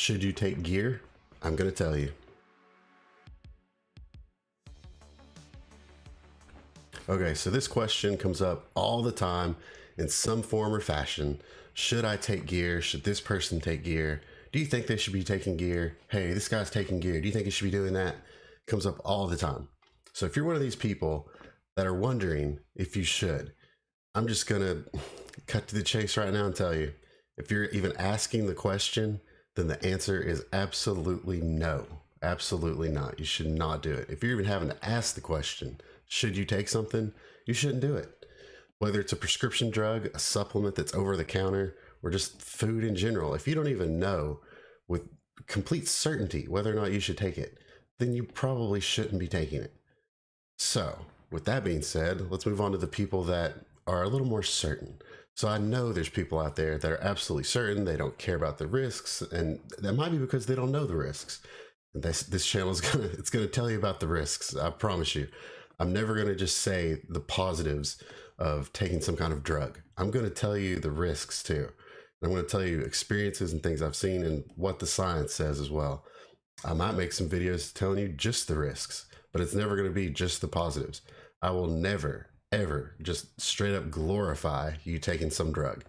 Should you take gear? I'm going to tell you. Okay, so this question comes up all the time in some form or fashion. Should I take gear? Should this person take gear? Do you think they should be taking gear? Hey, this guy's taking gear. Do you think he should be doing that? Comes up all the time. So if you're one of these people that are wondering if you should, I'm just going to cut to the chase right now and tell you, if you're even asking the question, then the answer is absolutely no. Absolutely not. You should not do it. If you're even having to ask the question, should you take something? You shouldn't do it. Whether it's a prescription drug, a supplement that's over the counter, or just food in general, if you don't even know with complete certainty whether or not you should take it, then you probably shouldn't be taking it. So with that being said, let's move on to the people that are a little more certain. So I know there's people out there that are absolutely certain they don't care about the risks, and that might be because they don't know the risks. And this channel is gonna tell you about the risks. I promise you. I'm never gonna just say the positives of taking some kind of drug. I'm gonna tell you the risks too. I'm gonna tell you experiences and things I've seen and what the science says as well. I might make some videos telling you just the risks, but it's never gonna be just the positives. I will never, ever just straight up glorify you taking some drug,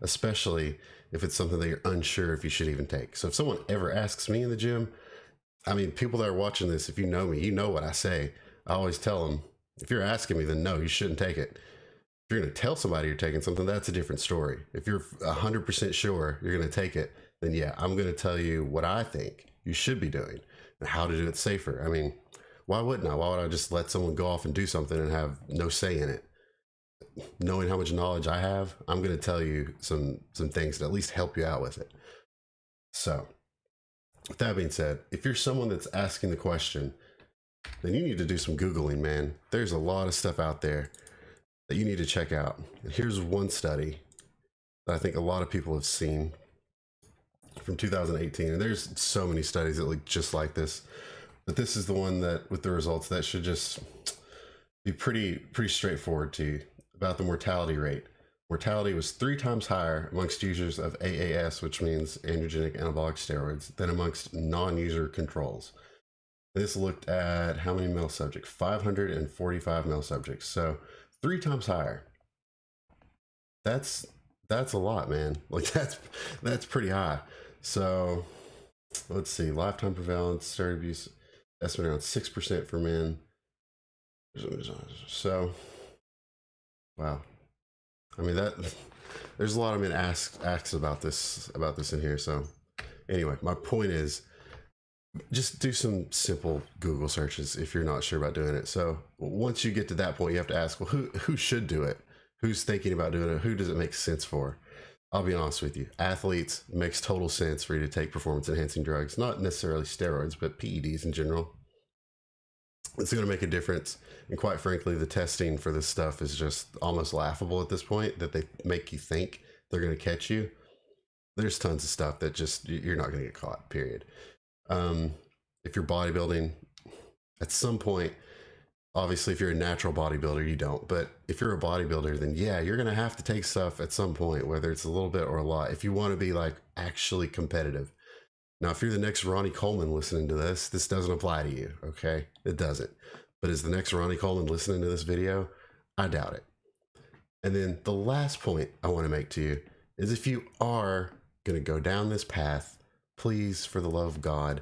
especially if it's something that you're unsure if you should even take. So if someone ever asks me in the gym, I mean, people that are watching this, if you know me, you know what I say. I always tell them, if you're asking me, then no, you shouldn't take it. If you're going to tell somebody you're taking something, that's a different story. If you're 100% sure you're going to take it, then yeah, I'm going to tell you what I think you should be doing and how to do it safer. I mean, why wouldn't I? Why would I just let someone go off and do something and have no say in it? Knowing how much knowledge I have, I'm going to tell you some things that at least help you out with it. So with that being said, if you're someone that's asking the question, then you need to do some Googling, man. There's a lot of stuff out there that you need to check out. And here's one study that I think a lot of people have seen from 2018. And there's so many studies that look just like this. But this is the one that, with the results, that should just be pretty straightforward to you about the mortality rate. Mortality was 3 times higher amongst users of AAS, which means androgenic anabolic steroids, than amongst non-user controls. This looked at how many male subjects? 545 male subjects. So 3 times higher. That's a lot, man. Like that's pretty high. So let's see, lifetime prevalence, steroid abuse, estimated around 6% for men. So wow. I mean, there's a lot of men asks about this in here. So anyway, my point is, just do some simple Google searches if you're not sure about doing it. So once you get to that point, you have to ask, well, who should do it? Who's thinking about doing it? Who does it make sense for? I'll be honest with you. Athletes, it makes total sense for you to take performance enhancing drugs, not necessarily steroids, but PEDs in general. It's going to make a difference. And quite frankly, the testing for this stuff is just almost laughable at this point, that they make you think they're going to catch you. There's tons of stuff that just, you're not going to get caught, period. If you're bodybuilding, at some point, obviously if you're a natural bodybuilder, you don't, but if you're a bodybuilder, then yeah, you're going to have to take stuff at some point, whether it's a little bit or a lot, if you want to be like actually competitive. Now, if you're the next Ronnie Coleman listening to this doesn't apply to you. Okay. It doesn't, but is the next Ronnie Coleman listening to this video? I doubt it. And then the last point I want to make to you is, if you are going to go down this path, please, for the love of God,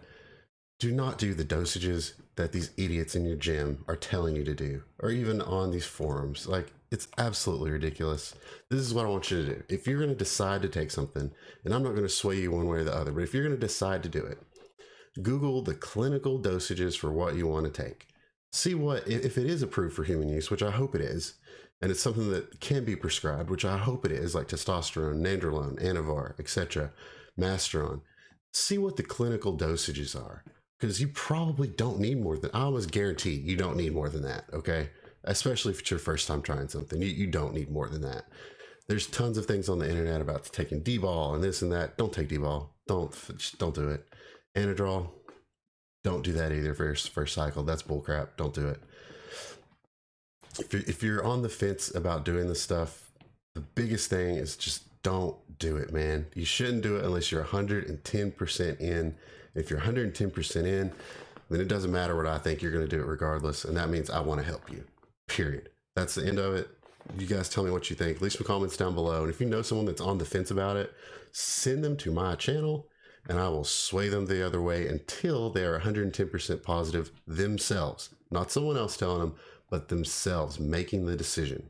do not do the dosages that these idiots in your gym are telling you to do, or even on these forums. Like, it's absolutely ridiculous. This is what I want you to do. If you're going to decide to take something, and I'm not going to sway you one way or the other, but if you're going to decide to do it, Google the clinical dosages for what you want to take. See what, if it is approved for human use, which I hope it is, and it's something that can be prescribed, which I hope it is, like testosterone, nandrolone, anavar, etc., masteron. See what the clinical dosages are, because you probably don't need more than, I almost guarantee you don't need more than that, okay? Especially if it's your first time trying something, you don't need more than that. There's tons of things on the internet about taking D-ball and this and that. Don't take D-ball. Don't do it. Anadrol, don't do that either for your first cycle. That's bullcrap. Don't do it. If you're on the fence about doing this stuff, the biggest thing is just don't do it, man. You shouldn't do it unless you're 110% in. If you're 110% in, then it doesn't matter what I think, you're going to do it regardless. And that means I want to help you, period. That's the end of it. You guys tell me what you think. Leave some comments down below. And if you know someone that's on the fence about it, send them to my channel and I will sway them the other way until they are 110% positive themselves. Not someone else telling them, but themselves making the decision.